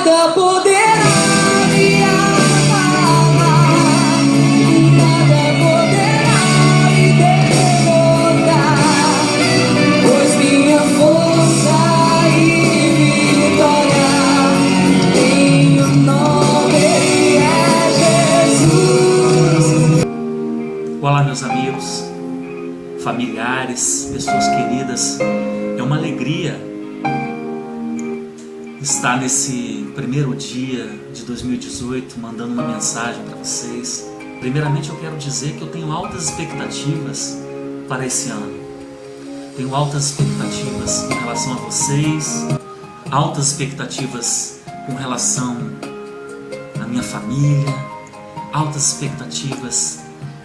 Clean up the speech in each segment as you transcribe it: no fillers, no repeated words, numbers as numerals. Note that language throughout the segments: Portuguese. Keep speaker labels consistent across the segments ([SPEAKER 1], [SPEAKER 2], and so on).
[SPEAKER 1] nada poderá me abalar, nada poderá me derrotar, pois minha força e vitória tem o nome que é Jesus.
[SPEAKER 2] Olá, meus amigos, familiares, pessoas queridas. É uma alegria estar nesse primeiro dia de 2018 mandando uma mensagem para vocês. Primeiramente, eu quero dizer que eu tenho altas expectativas para esse ano. Tenho altas expectativas em relação a vocês, altas expectativas com relação à minha família, altas expectativas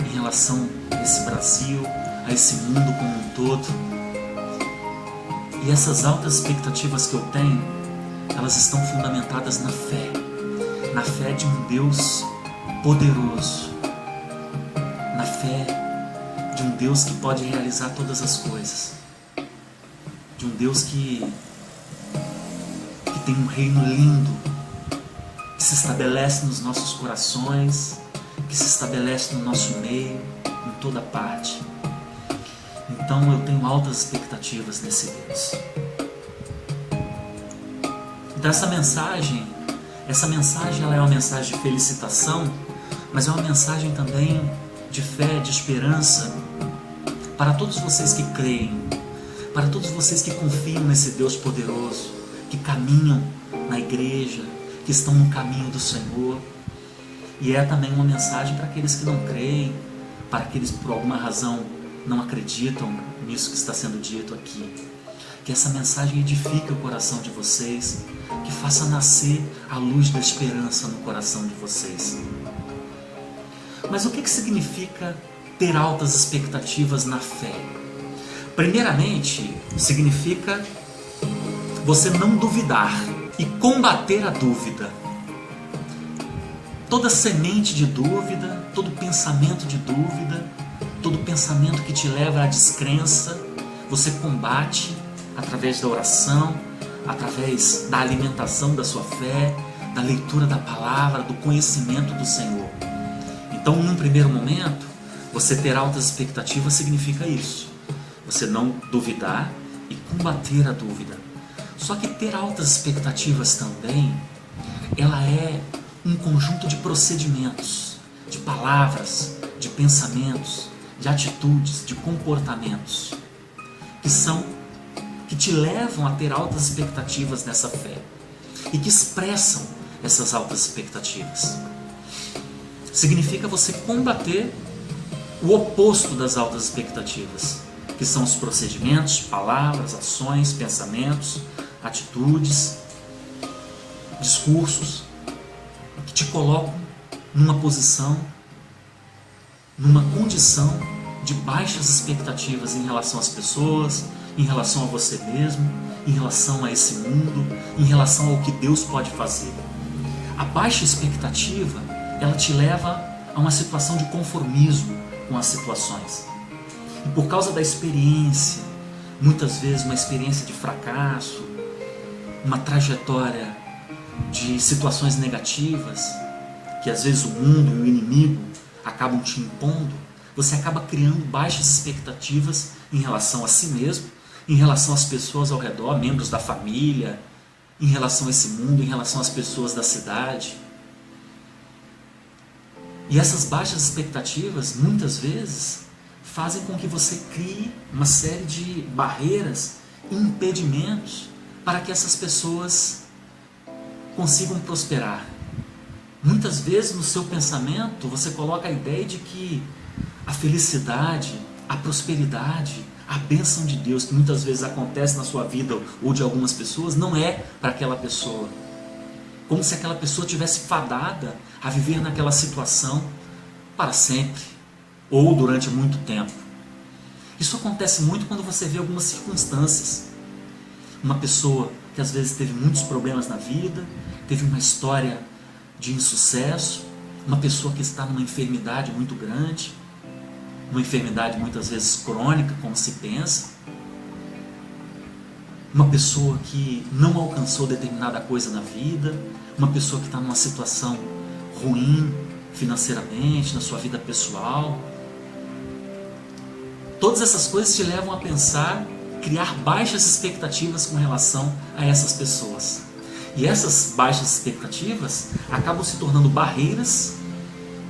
[SPEAKER 2] em relação a esse Brasil, a esse mundo como um todo. E essas altas expectativas que eu tenho, elas estão fundamentadas na fé de um Deus poderoso, na fé de um Deus que pode realizar todas as coisas, de um Deus que tem um reino lindo, que se estabelece nos nossos corações, que se estabelece no nosso meio, em toda parte. Então eu tenho altas expectativas nesse Deus. Então essa mensagem ela é uma mensagem de felicitação, mas é uma mensagem também de fé, de esperança, para todos vocês que creem, para todos vocês que confiam nesse Deus poderoso, que caminham na igreja, que estão no caminho do Senhor. E é também uma mensagem para aqueles que não creem, para aqueles que por alguma razão não acreditam nisso que está sendo dito aqui. Que essa mensagem edifique o coração de vocês, que faça nascer a luz da esperança no coração de vocês. Mas o que significa ter altas expectativas na fé? Primeiramente, significa você não duvidar e combater a dúvida. Toda semente de dúvida, todo pensamento de dúvida, todo pensamento que te leva à descrença, você combate através da oração, através da alimentação da sua fé, da leitura da palavra, do conhecimento do Senhor. Então, num primeiro momento, você ter altas expectativas significa isso. Você não duvidar e combater a dúvida. Só que ter altas expectativas também, ela é um conjunto de procedimentos, de palavras, de pensamentos, de atitudes, de comportamentos, que te levam a ter altas expectativas nessa fé e que expressam essas altas expectativas. Significa você combater o oposto das altas expectativas, que são os procedimentos, palavras, ações, pensamentos, atitudes, discursos, que te colocam numa posição, numa condição de baixas expectativas em relação às pessoas, em relação a você mesmo, em relação a esse mundo, em relação ao que Deus pode fazer. A baixa expectativa, ela te leva a uma situação de conformismo com as situações. E por causa da experiência, muitas vezes uma experiência de fracasso, uma trajetória de situações negativas, que às vezes o mundo e o inimigo acabam te impondo, você acaba criando baixas expectativas em relação a si mesmo, em relação às pessoas ao redor, membros da família, em relação a esse mundo, em relação às pessoas da cidade. E essas baixas expectativas, muitas vezes, fazem com que você crie uma série de barreiras e impedimentos para que essas pessoas consigam prosperar. Muitas vezes no seu pensamento você coloca a ideia de que a felicidade, a prosperidade, a bênção de Deus que muitas vezes acontece na sua vida ou de algumas pessoas não é para aquela pessoa. Como se aquela pessoa tivesse fadada a viver naquela situação para sempre ou durante muito tempo. Isso acontece muito quando você vê algumas circunstâncias. Uma pessoa que às vezes teve muitos problemas na vida, teve uma história de insucesso, uma pessoa que está numa enfermidade muito grande, uma enfermidade muitas vezes crônica, como se pensa. uma pessoa que não alcançou determinada coisa na vida, uma pessoa que está numa situação ruim financeiramente, na sua vida pessoal. Todas essas coisas te levam a pensar, criar baixas expectativas com relação a essas pessoas. E essas baixas expectativas acabam se tornando barreiras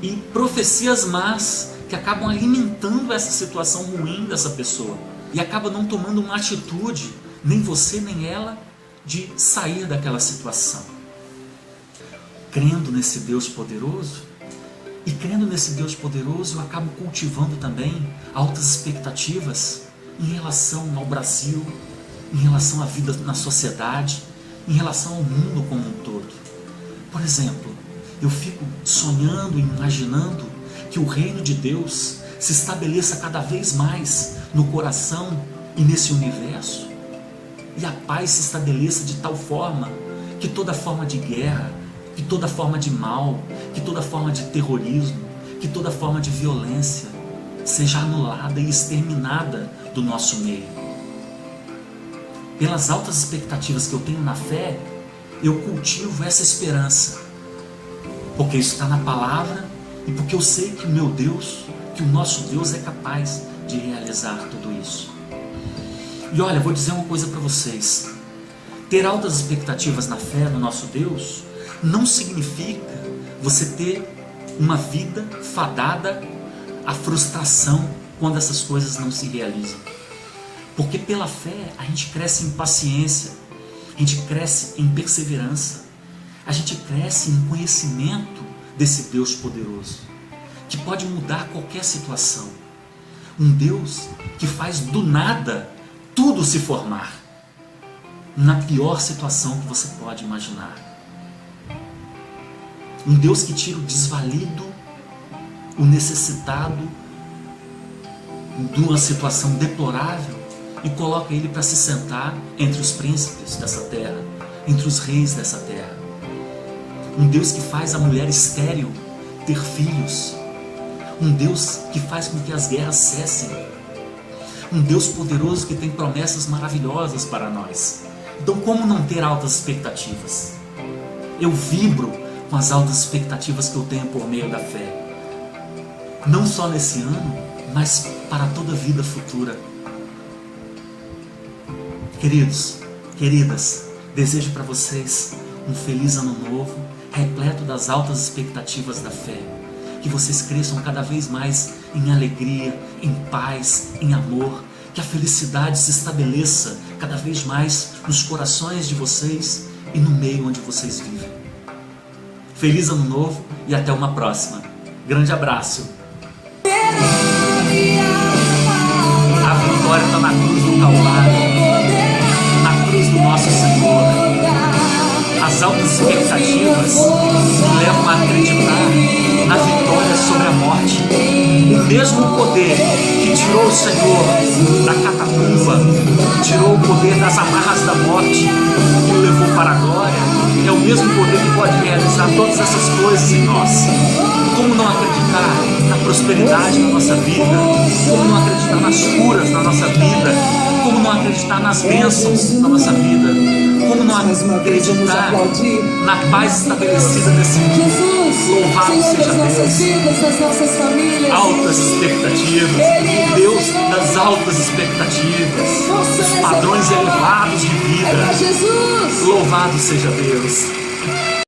[SPEAKER 2] e profecias más que acabam alimentando essa situação ruim dessa pessoa. E acaba não tomando uma atitude, nem você nem ela, de sair daquela situação. Crendo nesse Deus poderoso, e crendo nesse Deus poderoso, eu acabo cultivando também altas expectativas em relação ao Brasil, em relação à vida na sociedade, em relação ao mundo como um todo. Por exemplo, eu fico sonhando e imaginando que o reino de Deus se estabeleça cada vez mais no coração e nesse universo, e a paz se estabeleça de tal forma que toda forma de guerra, que toda forma de mal, que toda forma de terrorismo, que toda forma de violência seja anulada e exterminada do nosso meio. Pelas altas expectativas que eu tenho na fé, eu cultivo essa esperança, porque isso está na palavra e porque eu sei que o meu Deus, que o nosso Deus é capaz de realizar tudo isso. E olha, vou dizer uma coisa para vocês: ter altas expectativas na fé no nosso Deus não significa você ter uma vida fadada à frustração quando essas coisas não se realizam. Porque pela fé a gente cresce em paciência, a gente cresce em perseverança, a gente cresce em conhecimento desse Deus poderoso, que pode mudar qualquer situação. Um Deus que faz do nada tudo se formar, na pior situação que você pode imaginar. Um Deus que tira o desvalido, o necessitado de uma situação deplorável e coloca ele para se sentar entre os príncipes dessa terra, entre os reis dessa terra. Um Deus que faz a mulher estéril ter filhos. Um Deus que faz com que as guerras cessem. Um Deus poderoso que tem promessas maravilhosas para nós. Então, como não ter altas expectativas? Eu vibro com as altas expectativas que eu tenho por meio da fé. Não só nesse ano, mas para toda a vida futura. Queridos, queridas, desejo para vocês um feliz ano novo, repleto das altas expectativas da fé. Que vocês cresçam cada vez mais em alegria, em paz, em amor. Que a felicidade se estabeleça cada vez mais nos corações de vocês e no meio onde vocês vivem. Feliz ano novo e até uma próxima. Grande abraço. A vitória está na cruz do Calvário, na cruz do nosso Senhor. As altas expectativas me levam a acreditar na vitória sobre a morte. O mesmo poder que tirou o Senhor da catacumba, que tirou o poder das amarras da morte e o levou para a glória, é o mesmo poder que pode realizar todas essas coisas em nós. Como não acreditar na prosperidade na nossa vida? Como não acreditar nas curas na nossa vida? Como não acreditar nas bênçãos na nossa vida? Como não acreditar na paz estabelecida nesse mundo? Louvado seja Deus. Altas expectativas. Deus das altas expectativas. Os padrões elevados de vida. Louvado seja Deus.